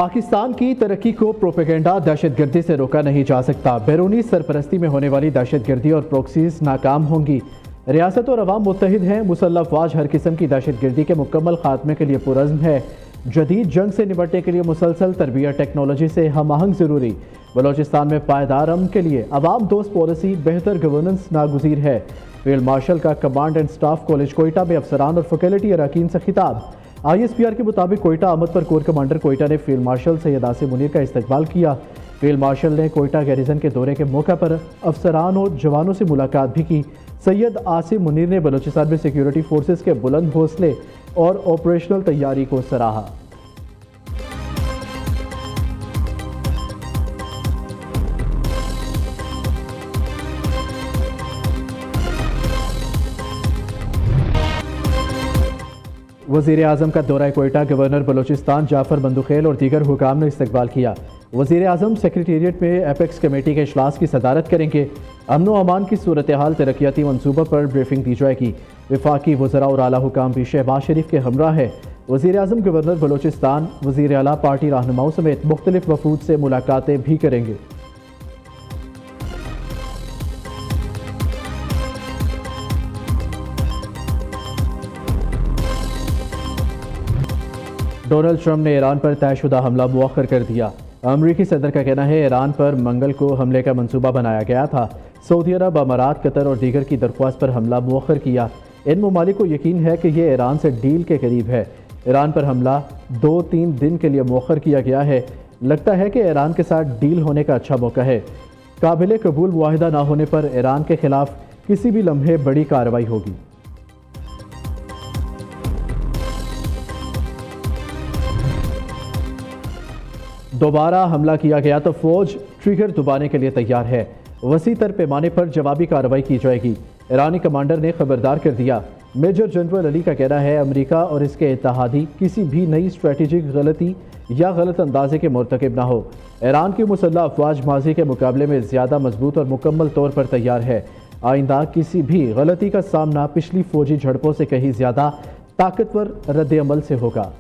پاکستان کی ترقی کو پروپیگنڈا دہشت گردی سے روکا نہیں جا سکتا۔ بیرونی سرپرستی میں ہونے والی دہشت گردی اور پروکسیز ناکام ہوں گی۔ ریاست اور عوام متحد ہیں۔ مسلح افواج ہر قسم کی دہشت گردی کے مکمل خاتمے کے لیے پرعزم ہے۔ جدید جنگ سے نمٹنے کے لیے مسلسل تربیت ٹیکنالوجی سے ہم آہنگ ضروری۔ بلوچستان میں پائیدار امن کے لیے عوام دوست پالیسی بہتر گورننس ناگزیر ہے۔ فیلڈ مارشل کا command and staff college Quetta میں افسران اور فیکلٹی اراکین سے خطاب۔ آئی ایس پی آر کے مطابق کوئٹہ آمد پر کور کمانڈر کوئٹہ نے فیلڈ مارشل سید عاصم منیر کا استقبال کیا۔ فیلڈ مارشل نے کوئٹہ گیریزن کے دورے کے موقع پر افسران اور جوانوں سے ملاقات بھی کی۔ سید عاصم منیر نے بلوچستان میں سیکیورٹی فورسز کے بلند حوصلے اور آپریشنل تیاری کو سراہا۔ وزیر اعظم کا دورہ کوئٹہ، گورنر بلوچستان جعفر بندوخیل اور دیگر حکام نے استقبال کیا۔ وزیر اعظم سیکریٹریٹ میں ایپیکس کمیٹی کے اجلاس کی صدارت کریں گے۔ امن و امان کی صورتحال، ترقیاتی منصوبوں پر بریفنگ دی جائے گی۔ وفاقی وزراء اور اعلیٰ حکام بھی شہباز شریف کے ہمراہ ہے۔ وزیر اعظم گورنر بلوچستان، وزیر اعلیٰ، پارٹی رہنماؤں سمیت مختلف وفود سے ملاقاتیں بھی کریں گے۔ ڈونلڈ ٹرمپ نے ایران پر طے شدہ حملہ مؤخر کر دیا۔ امریکی صدر کا کہنا ہے ایران پر منگل کو حملے کا منصوبہ بنایا گیا تھا۔ سعودی عرب، امارات، قطر اور دیگر کی درخواست پر حملہ مؤخر کیا۔ ان ممالک کو یقین ہے کہ یہ ایران سے ڈیل کے قریب ہے۔ ایران پر حملہ 2-3 دن کے لیے مؤخر کیا گیا ہے۔ لگتا ہے کہ ایران کے ساتھ ڈیل ہونے کا اچھا موقع ہے۔ قابل قبول معاہدہ نہ ہونے پر ایران کے خلاف کسی بھی لمحے بڑی کارروائی ہوگی۔ دوبارہ حملہ کیا گیا تو فوج ٹریگر دبانے کے لیے تیار ہے۔ وسیع تر پیمانے پر جوابی کارروائی کی جائے گی۔ ایرانی کمانڈر نے خبردار کر دیا۔ میجر جنرل علی کا کہنا ہے امریکہ اور اس کے اتحادی کسی بھی نئی اسٹریٹجک غلطی یا غلط اندازے کے مرتکب نہ ہو۔ ایران کی مسلح افواج ماضی کے مقابلے میں زیادہ مضبوط اور مکمل طور پر تیار ہے۔ آئندہ کسی بھی غلطی کا سامنا پچھلی فوجی جھڑپوں سے کہیں زیادہ طاقتور رد عمل سے ہوگا۔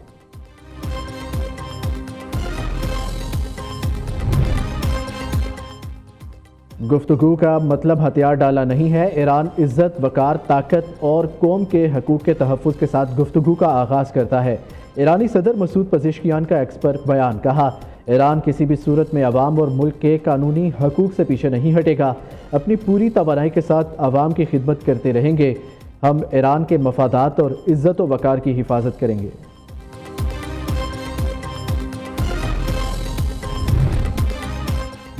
گفتگو کا مطلب ہتھیار ڈالا نہیں ہے۔ ایران عزت، وقار، طاقت اور قوم کے حقوق کے تحفظ کے ساتھ گفتگو کا آغاز کرتا ہے۔ ایرانی صدر مسعود پزشکیان کا ایکسپرٹ بیان، کہا ایران کسی بھی صورت میں عوام اور ملک کے قانونی حقوق سے پیچھے نہیں ہٹے گا۔ اپنی پوری توانائی کے ساتھ عوام کی خدمت کرتے رہیں گے۔ ہم ایران کے مفادات اور عزت و وقار کی حفاظت کریں گے۔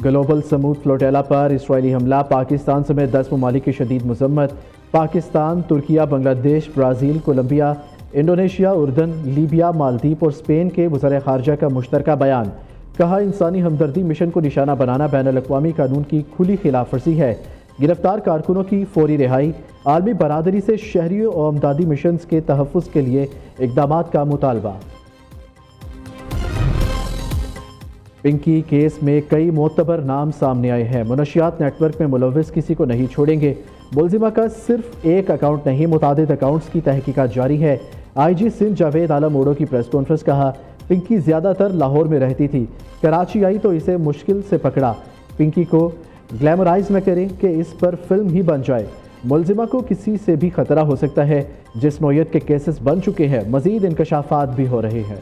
گلوبل سمود فلوٹیلا پر اسرائیلی حملہ، پاکستان سمیت 10 ممالک کی شدید مذمت۔ پاکستان، ترکیہ، بنگلہ دیش، برازیل، کولمبیا، انڈونیشیا، اردن، لیبیا، مالدیپ اور اسپین کے وزراء خارجہ کا مشترکہ بیان، کہا انسانی ہمدردی مشن کو نشانہ بنانا بین الاقوامی قانون کی کھلی خلاف ورزی ہے۔ گرفتار کارکنوں کی فوری رہائی، عالمی برادری سے شہری و امدادی مشنز کے تحفظ کے لیے اقدامات کا مطالبہ۔ پنکی کیس میں کئی معتبر نام سامنے آئے ہیں۔ منشیات نیٹ ورک میں ملوث کسی کو نہیں چھوڑیں گے۔ ملزمہ کا صرف ایک اکاؤنٹ نہیں، متعدد اکاؤنٹس کی تحقیقات جاری ہے۔ آئی جی سندھ جاوید عالم اوڈو کی پریس کانفرنس، کہا پنکی زیادہ تر لاہور میں رہتی تھی، کراچی آئی تو اسے مشکل سے پکڑا۔ پنکی کو گلیمرائز نہ کریں کہ اس پر فلم ہی بن جائے۔ ملزمہ کو کسی سے بھی خطرہ ہو سکتا ہے۔ جس نوعیت کے کیسز بن چکے ہیں، مزید انکشافات بھی ہو رہے ہیں۔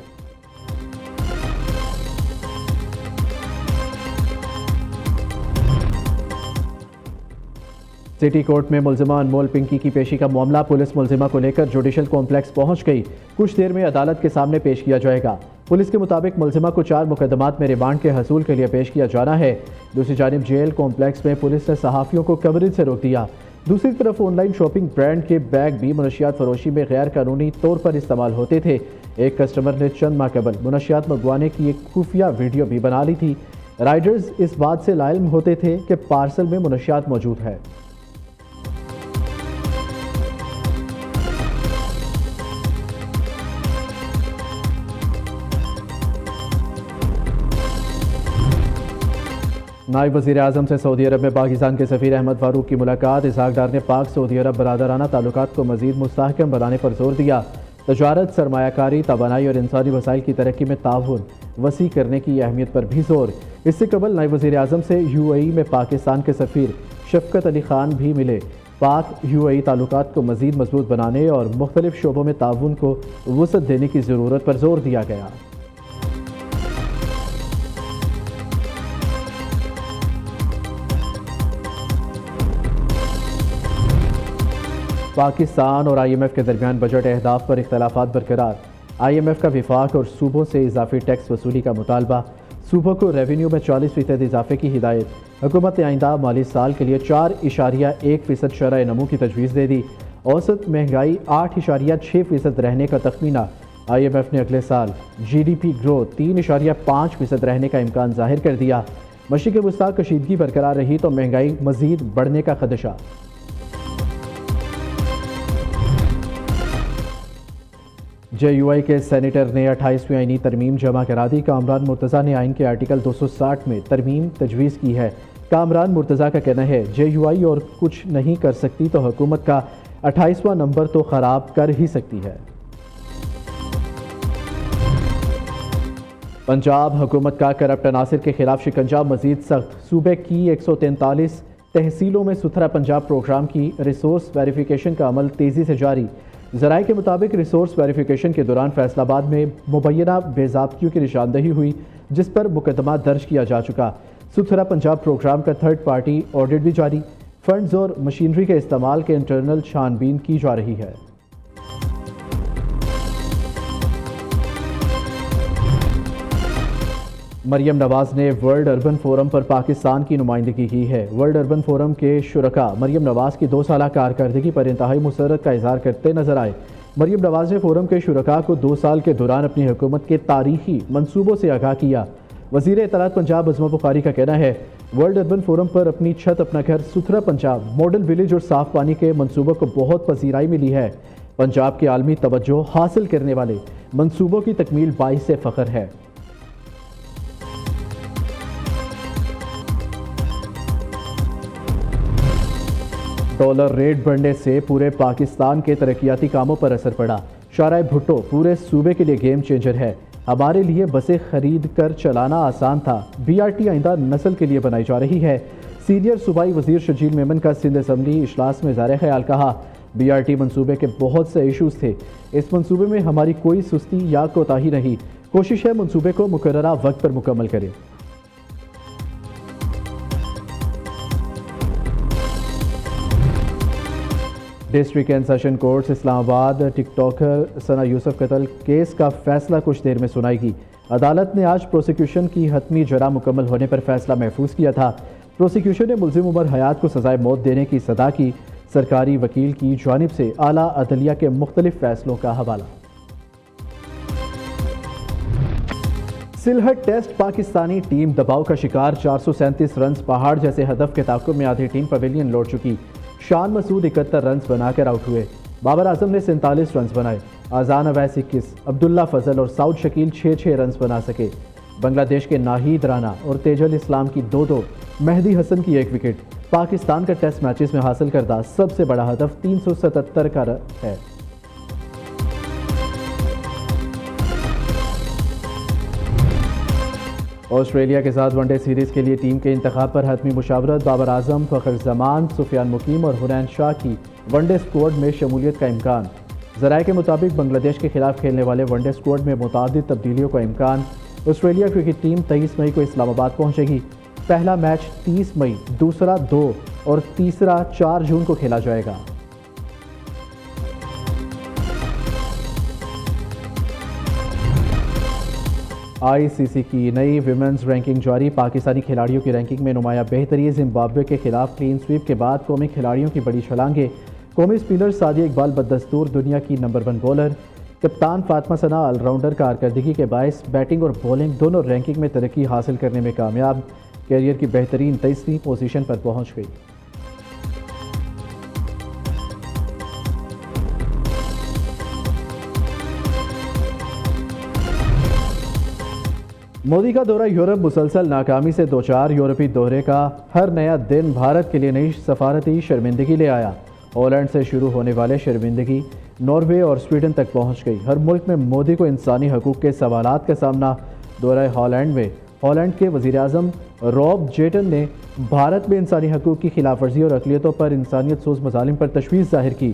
سٹی کورٹ میں ملزمہ انمول پنکی کی پیشی کا معاملہ، پولیس ملزمہ کو لے کر جوڈیشل کمپلیکس پہنچ گئی۔ کچھ دیر میں عدالت کے سامنے پیش کیا جائے گا۔ پولیس کے مطابق ملزمہ کو 4 مقدمات میں ریمانڈ کے حصول کے لیے پیش کیا جانا ہے۔ دوسری جانب جیل کمپلیکس میں پولیس نے صحافیوں کو کوریج سے روک دیا۔ دوسری طرف آن لائن شاپنگ برانڈ کے بیگ بھی منشیات فروشی میں غیر قانونی طور پر استعمال ہوتے تھے۔ ایک کسٹمر نے چند ماہ قبل منشیات منگوانے کی ایک خفیہ ویڈیو بھی بنا لی تھی۔ رائڈرز اس بات سے لا علم ہوتے تھے کہ پارسل میں منشیات موجود ہے۔ نائب وزیر اعظم سے سعودی عرب میں پاکستان کے سفیر احمد فاروق کی ملاقات۔ اسحاق ڈار نے پاک سعودی عرب برادرانہ تعلقات کو مزید مستحکم بنانے پر زور دیا۔ تجارت، سرمایہ کاری، توانائی اور انسانی وسائل کی ترقی میں تعاون وسیع کرنے کی اہمیت پر بھی زور۔ اس سے قبل نائب وزیر اعظم سے یو اے ای میں پاکستان کے سفیر شفقت علی خان بھی ملے۔ پاک یو اے ای تعلقات کو مزید مضبوط بنانے اور مختلف شعبوں میں تعاون کو وسعت دینے کی ضرورت پر زور دیا گیا۔ پاکستان اور آئی ایم ایف کے درمیان بجٹ اہداف پر اختلافات برقرار۔ آئی ایم ایف کا وفاق اور صوبوں سے اضافی ٹیکس وصولی کا مطالبہ، صوبوں کو ریونیو میں 40% اضافے کی ہدایت۔ حکومت نے آئندہ مالی سال کے لیے 4.1% شرح نمو کی تجویز دے دی۔ اوسط مہنگائی 8.6% رہنے کا تخمینہ۔ آئی ایم ایف نے اگلے سال جی ڈی پی گروتھ 3.5% رہنے کا امکان ظاہر کر دیا۔ مشرق وسطیٰ کشیدگی برقرار رہی تو مہنگائی مزید بڑھنے کا خدشہ۔ جے یو آئی کے سینیٹر نے 28ویں آئینی ترمیم جمع کرا دی۔ کامران مرتضیٰ نے آئین کے آرٹیکل 260 میں ترمیم تجویز کی ہے۔ کامران مرتضیٰ کا کہنا ہے جے یو آئی اور کچھ نہیں کر سکتی تو حکومت کا 28واں نمبر تو خراب کر ہی سکتی ہے۔ پنجاب حکومت کا کرپٹ عناصر کے خلاف شکنجہ مزید سخت۔ صوبے کی 143 تحصیلوں میں ستھرا پنجاب پروگرام کی ریسورس ویریفیکیشن کا عمل تیزی سے جاری۔ ذرائع کے مطابق ریسورس ویریفیکیشن کے دوران فیصل آباد میں مبینہ بے ضابطگیوں کی نشاندہی ہوئی، جس پر مقدمہ درج کیا جا چکا۔ ستھرا پنجاب پروگرام کا تھرڈ پارٹی آڈٹ بھی جاری۔ فنڈز اور مشینری کے استعمال کے انٹرنل چھان بین کی جا رہی ہے۔ مریم نواز نے ورلڈ اربن فورم پر پاکستان کی نمائندگی کی ہے۔ ورلڈ اربن فورم کے شرکاء مریم نواز کی 2 سالہ کارکردگی پر انتہائی مسرت کا اظہار کرتے نظر آئے۔ مریم نواز نے فورم کے شرکاء کو 2 سال کے دوران اپنی حکومت کے تاریخی منصوبوں سے آگاہ کیا۔ وزیر اطلاعات پنجاب عظمہ بخاری کا کہنا ہے ورلڈ اربن فورم پر اپنی چھت اپنا گھر، ستھرا پنجاب، ماڈل ولیج اور صاف پانی کے منصوبوں کو بہت پذیرائی ملی ہے۔ پنجاب کے عالمی توجہ حاصل کرنے والے منصوبوں کی تکمیل باعث فخر ہے۔ ڈالر ریٹ بڑھنے سے پورے پاکستان کے ترقیاتی کاموں پر اثر پڑا۔ شارع بھٹو پورے صوبے کے لیے گیم چینجر ہے۔ ہمارے لیے بسیں خرید کر چلانا آسان تھا، بی آر ٹی آئندہ نسل کے لیے بنائی جا رہی ہے۔ سینئر صوبائی وزیر شرجیل میمن کا سندھ اسمبلی اجلاس میں اظہار خیال کہا بی آر ٹی منصوبے کے بہت سے ایشوز تھے، اس منصوبے میں ہماری کوئی سستی یا کوتاہی نہیں، کوشش ہے منصوبے کو مقررہ وقت پر مکمل کریں۔ ڈسٹرکٹ اینڈ سیشن کورٹس اسلام آباد ٹک ٹاکر ثنا یوسف قتل کیس کا فیصلہ کچھ دیر میں سنائے گی۔ عدالت نے آج پروسیکیوشن کی حتمی جرح مکمل ہونے پر فیصلہ محفوظ کیا تھا۔ پروسیکیوشن نے ملزم عمر حیات کو سزائے موت دینے کی صدا کی۔ سرکاری وکیل کی جانب سے اعلیٰ عدلیہ کے مختلف فیصلوں کا حوالہ۔ سلہٹ ٹیسٹ پاکستانی ٹیم دباؤ کا شکار، 437 رنز پہاڑ جیسے ہدف کے تعاقب میں آدھی ٹیم پویلین لوٹ چکی۔ شان مسعود 71 رنز بنا کر آؤٹ ہوئے۔ بابر اعظم نے 47 رنز بنائے۔ اذان اویس 21، عبداللہ فضل اور سعود شکیل 6 رنز بنا سکے۔ بنگلہ دیش کے ناہید رانا اور تیجل اسلام کی 2، مہدی حسن کی 1 وکٹ۔ پاکستان کا ٹیسٹ میچز میں حاصل کردہ سب سے بڑا ہدف 377 کا ہے۔ آسٹریلیا کے ساتھ ون ڈے سیریز کے لیے ٹیم کے انتخاب پر حتمی مشاورت، بابر اعظم، فخر زمان، سفیان مقیم اور حنین شاہ کی ون ڈے اسکواڈ میں شمولیت کا امکان۔ ذرائع کے مطابق بنگلہ دیش کے خلاف کھیلنے والے ون ڈے اسکواڈ میں متعدد تبدیلیوں کا امکان۔ آسٹریلیا کرکٹ ٹیم 23 مئی کو اسلام آباد پہنچے گی۔ پہلا میچ 30 مئی، دوسرا 2 اور تیسرا 4 جون کو کھیلا جائے گا۔ آئی سی سی کی نئی ویمنز رینکنگ جاری، پاکستانی کھلاڑیوں کی رینکنگ میں نمایاں بہتری، زمبابوے کے خلاف کلین سویپ کے بعد قومی کھلاڑیوں کی بڑی چھلانگیں۔ قومی اسپنر سعدیہ اقبال بدستور دنیا کی نمبر 1 بولر، کپتان فاطمہ ثنا آل راؤنڈر کارکردگی کے باعث بیٹنگ اور بولنگ دونوں رینکنگ میں ترقی حاصل کرنے میں کامیاب، کیریئر کی بہترین 23ویں پوزیشن پر پہنچ گئی۔ مودی کا دورہ یورپ مسلسل ناکامی سے دوچار، یورپی دورے کا ہر نیا دن بھارت کے لیے نئی سفارتی شرمندگی لے آیا۔ ہالینڈ سے شروع ہونے والے شرمندگی ناروے اور سویڈن تک پہنچ گئی۔ ہر ملک میں مودی کو انسانی حقوق کے سوالات کا سامنا۔ دورہ ہالینڈ میں ہالینڈ کے وزیر اعظم روب جیٹن نے بھارت میں انسانی حقوق کی خلاف ورزی اور اقلیتوں پر انسانیت سوز مظالم پر تشویش ظاہر کی۔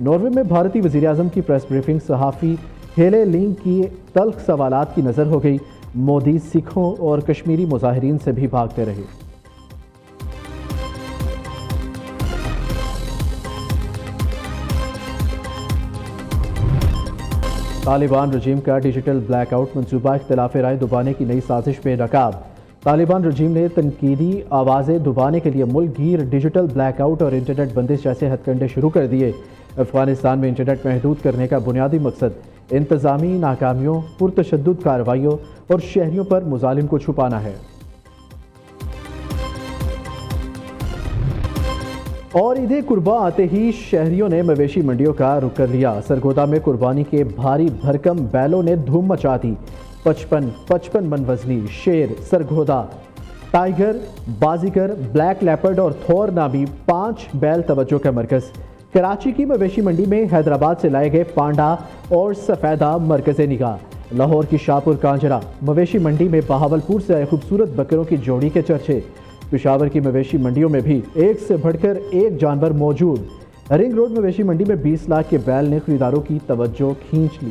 ناروے میں بھارتی وزیر اعظم کی پریس بریفنگ صحافی ہیلے لینگ کی تلخ سوالات کی نظر ہو گئی۔ مودی سکھوں اور کشمیری مظاہرین سے بھی بھاگتے رہے۔ طالبان رجیم کا ڈیجیٹل بلیک آؤٹ منصوبہ اختلاف رائے دبانے کی نئی سازش میں ناکام۔ طالبان رجیم نے تنقیدی آوازیں دبانے کے لیے ملک گیر ڈیجیٹل بلیک آؤٹ اور انٹرنیٹ بندش جیسے ہتھ کنڈے شروع کر دیے۔ افغانستان میں انٹرنیٹ محدود کرنے کا بنیادی مقصد انتظامی ناکامیوں، پرتشدد کارروائیوں اور شہریوں پر مظالم کو چھپانا ہے۔ اور عید قرباں آتے ہی شہریوں نے مویشی منڈیوں کا رخ کر لیا۔ سرگودا میں قربانی کے بھاری بھرکم بیلوں نے دھوم مچا دی۔ 55 من وزنی شیر، Sargodha tiger, Baazigar, black leopard اور تھور نامی 5 بیل توجہ کا مرکز۔ کراچی کی مویشی منڈی میں حیدرآباد سے لائے گئے پانڈا اور سفیدہ مرکز نگاہ۔ لاہور کی شاہپور کانجرا مویشی منڈی میں بہاولپور سے آئے خوبصورت بکروں کی جوڑی کے چرچے۔ پشاور کی مویشی منڈیوں میں بھی ایک سے بڑھ کر ایک جانور موجود۔ رنگ روڈ مویشی منڈی میں 20 لاکھ کے بیل نے خریداروں کی توجہ کھینچ لی۔